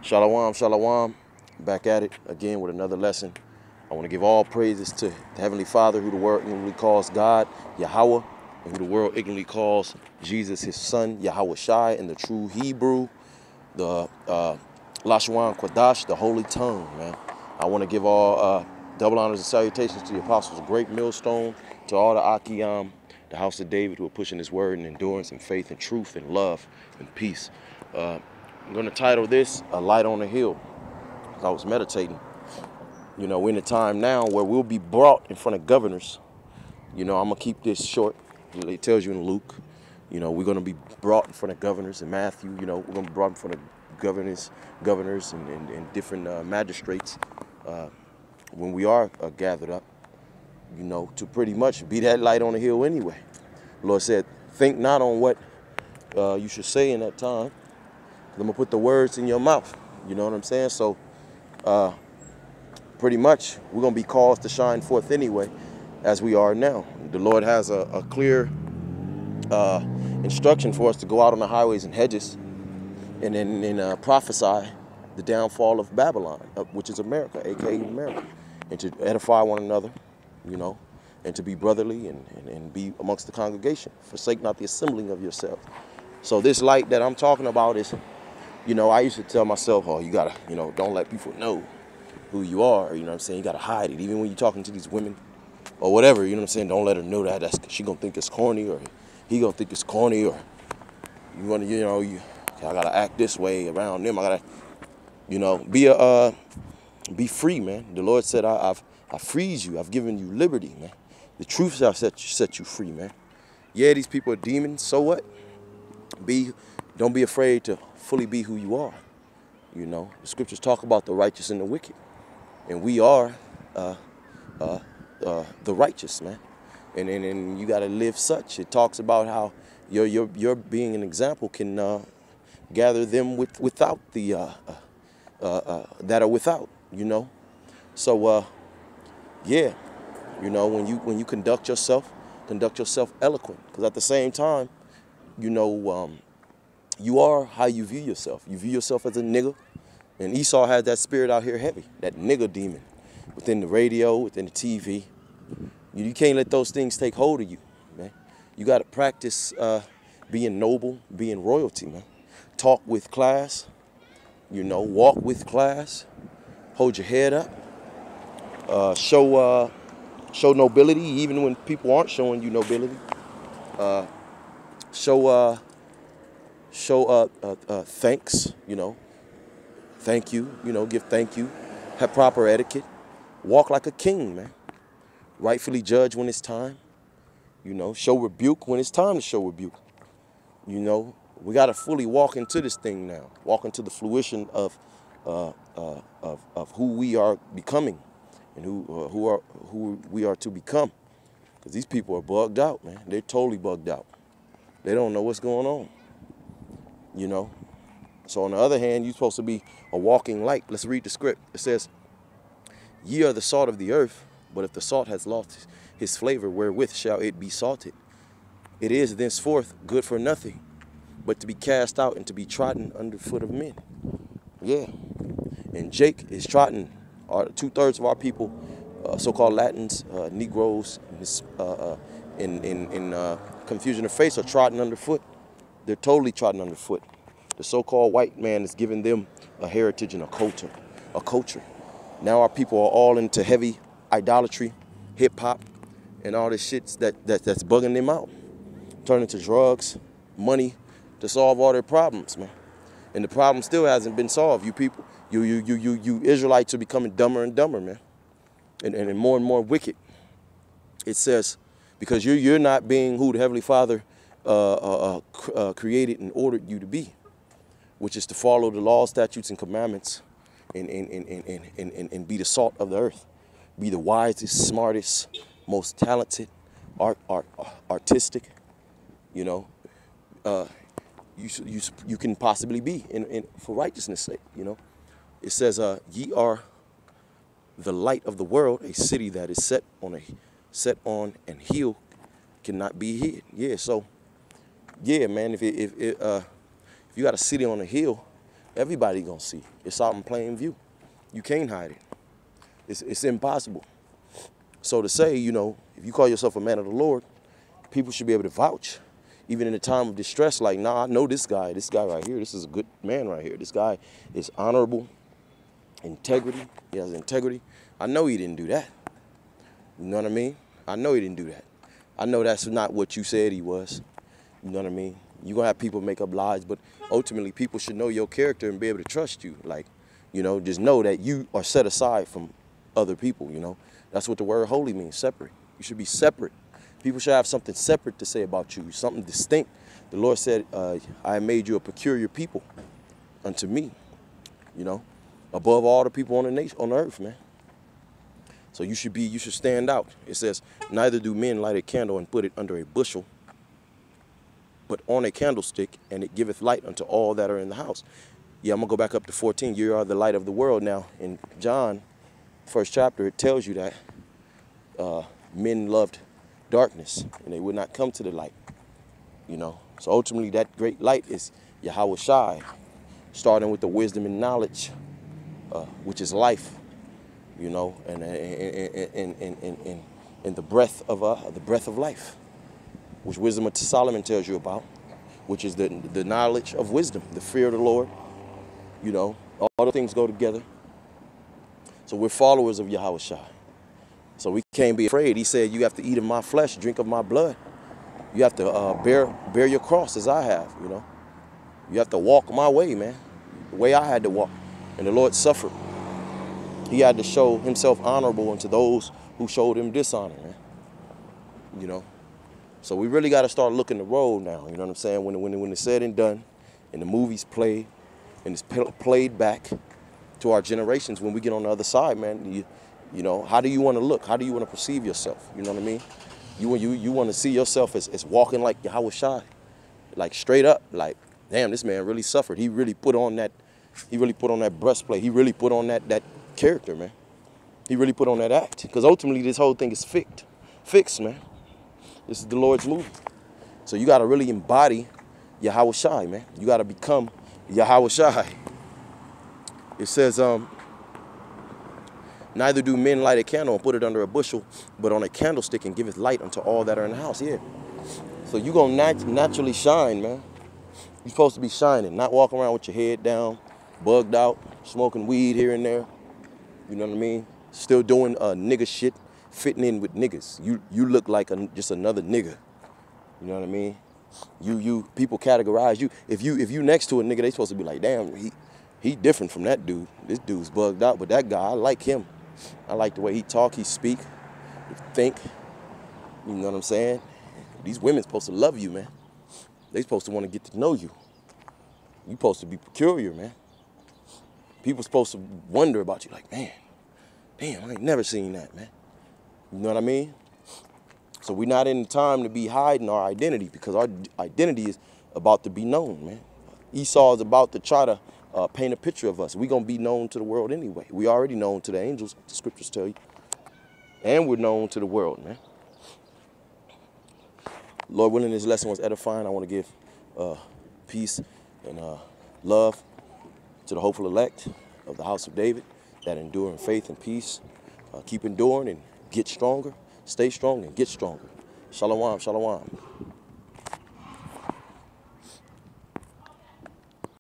Shalom, shalom. Back at it again with another lesson. I want to give all praises to the Heavenly Father, who the world ignorantly calls God, Yahweh, and who the world ignorantly calls Jesus, his son, Yahweh Shai, in the true Hebrew, the Lashawan Kwadash, the holy tongue, man. I want to give all double honors and salutations to the apostles of Great Millstone, to all the Akiyam, the house of David, who are pushing his word and endurance and faith and truth and love and peace. I'm going to title this A Light on the Hill. I was meditating. You know, we're in a time now where we'll be brought in front of governors. You know, I'm going to keep this short. It tells you in Luke. You know, we're going to be brought in front of governors in Matthew. You know, we're going to be brought in front of governors and different magistrates when we are gathered up, you know, to pretty much be that light on the hill anyway. The Lord said, think not on what you should say in that time. I'm going to put the words in your mouth. You know what I'm saying? So pretty much we're going to be called to shine forth anyway, as we are now. The Lord has a clear instruction for us to go out on the highways and hedges and then prophesy the downfall of Babylon, which is America, aka America, and to edify one another, you know, and to be brotherly and be amongst the congregation. Forsake not the assembling of yourselves. So this light that I'm talking about is, you know, I used to tell myself, oh, you gotta, you know, don't let people know who you are. You know what I'm saying? You gotta hide it. Even when you're talking to these women or whatever, you know what I'm saying? Don't let her know that. She gonna think it's corny, or he gonna think it's corny, or you wanna, you know, I gotta act this way around them. I gotta, you know, be free, man. The Lord said, I freed you. I've given you liberty, man. The truth shall set you free, man. Yeah, these people are demons. So what? Don't be afraid to fully be who you are. You know, the scriptures talk about the righteous and the wicked, and we are the righteous, man. And you got to live such. It talks about how your being an example can gather them without the that are without. You know, so yeah, you know, when you conduct yourself eloquent, because at the same time, you know. You are how you view yourself. You view yourself as a nigga. And Esau had that spirit out here heavy, that nigga demon, within the radio, within the TV. You can't let those things take hold of you, man. You got to practice being noble, being royalty, man. Talk with class, you know, walk with class, hold your head up, show nobility even when people aren't showing you nobility. Show thanks, you know, thank you, you know, give thank you, have proper etiquette, walk like a king, man, rightfully judge when it's time, you know, show rebuke when it's time to show rebuke. You know, we got to fully walk into this thing now, walk into the fruition of who we are becoming and who we are to become, because these people are bugged out, man. They're totally bugged out. They don't know what's going on. You know, so on the other hand, you're supposed to be a walking light. Let's read the script. It says, ye are the salt of the earth, but if the salt has lost his flavor, wherewith shall it be salted? It is thenceforth good for nothing, but to be cast out and to be trodden under foot of men. Yeah, and Jake is trodden. 2/3 of our people, so-called Latins, Negroes, in confusion of face, are trodden underfoot. They're totally trodden underfoot. The so-called white man is giving them a heritage and a culture. Now our people are all into heavy idolatry, hip-hop, and all this shit that's bugging them out. Turning to drugs, money, to solve all their problems, man. And the problem still hasn't been solved. You people, you Israelites are becoming dumber and dumber, man. And more wicked. It says, because you're not being who the Heavenly Father created and ordered you to be, which is to follow the laws, statutes, and commandments, and be the salt of the earth, be the wisest, smartest, most talented, artistic, you know, you can possibly be for righteousness' sake. You know, it says, ye are the light of the world, a city that is set on an hill cannot be hid. Yeah, so. Yeah, man, if you got a city on a hill Everybody gonna see. It's out in plain view. You can't hide it. It's impossible. So to say, you know, if you call yourself a man of the Lord, people should be able to vouch. Even in a time of distress, like, nah, I know this guy right here, this is a good man right here. This guy is honorable, integrity, he has integrity. I know he didn't do that. You know what I mean? I know he didn't do that. I know that's not what you said he was. You know what I mean? You're going to have people make up lies, but ultimately people should know your character and be able to trust you. Like, you know, just know that you are set aside from other people, you know. That's what the word holy means, separate. You should be separate. People should have something separate to say about you, something distinct. The Lord said, I have made you a peculiar people unto me, you know, above all the people on the earth, man. So you should stand out. It says, neither do men light a candle and put it under a bushel, but on a candlestick, and it giveth light unto all that are in the house. Yeah, I'm going to go back up to 14. You are the light of the world. Now, in John, 1st chapter, it tells you that men loved darkness, and they would not come to the light, you know. So ultimately, that great light is Yahweh Shai, starting with the wisdom and knowledge, which is life, you know, and the breath of life, which wisdom of Solomon tells you about, which is the knowledge of wisdom, the fear of the Lord, you know. All the things go together. So we're followers of Yahweh Shai. So we can't be afraid. He said, you have to eat of my flesh, drink of my blood. You have to bear your cross as I have, you know. You have to walk my way, man, the way I had to walk. And the Lord suffered. He had to show himself honorable unto those who showed him dishonor, man. You know. So we really got to start looking the road now, you know what I'm saying? When it's said and done, and the movies play, and it's played back to our generations, when we get on the other side, man, you know, how do you want to look? How do you want to perceive yourself? You know what I mean? You want to see yourself as walking like Yahweh Shai, like straight up, like, damn, this man really suffered. He really put on that breastplate. He really put on that character, man. He really put on that act. Because ultimately, this whole thing is fixed, man. This is the Lord's movie. So you got to really embody Yahweh Shai, man. You got to become Yahweh Shai. It says, neither do men light a candle and put it under a bushel, but on a candlestick, and giveth light unto all that are in the house. Yeah. So you're going to naturally shine, man. You're supposed to be shining, not walking around with your head down, bugged out, smoking weed here and there. You know what I mean? Still doing nigga shit, fitting in with niggas. You look like just another nigga. You know what I mean? People categorize you. If you next to a nigga, they supposed to be like, damn, he different from that dude. This dude's bugged out, but that guy, I like him. I like the way he talk, he speak, he think. You know what I'm saying? These women supposed to love you, man. They supposed to want to get to know you. You supposed to be peculiar, man. People supposed to wonder about you, like, man, damn, I ain't never seen that, man. You know what I mean? So we're not in the time to be hiding our identity, because our identity is about to be known, man. Esau is about to try to paint a picture of us. We're going to be known to the world anyway. We already known to the angels, the scriptures tell you. And we're known to the world, man. Lord willing, this lesson was edifying. I want to give peace and love to the hopeful elect of the house of David that endure in faith and peace. Keep enduring and get stronger. Stay strong and get stronger. Shalom, shalom.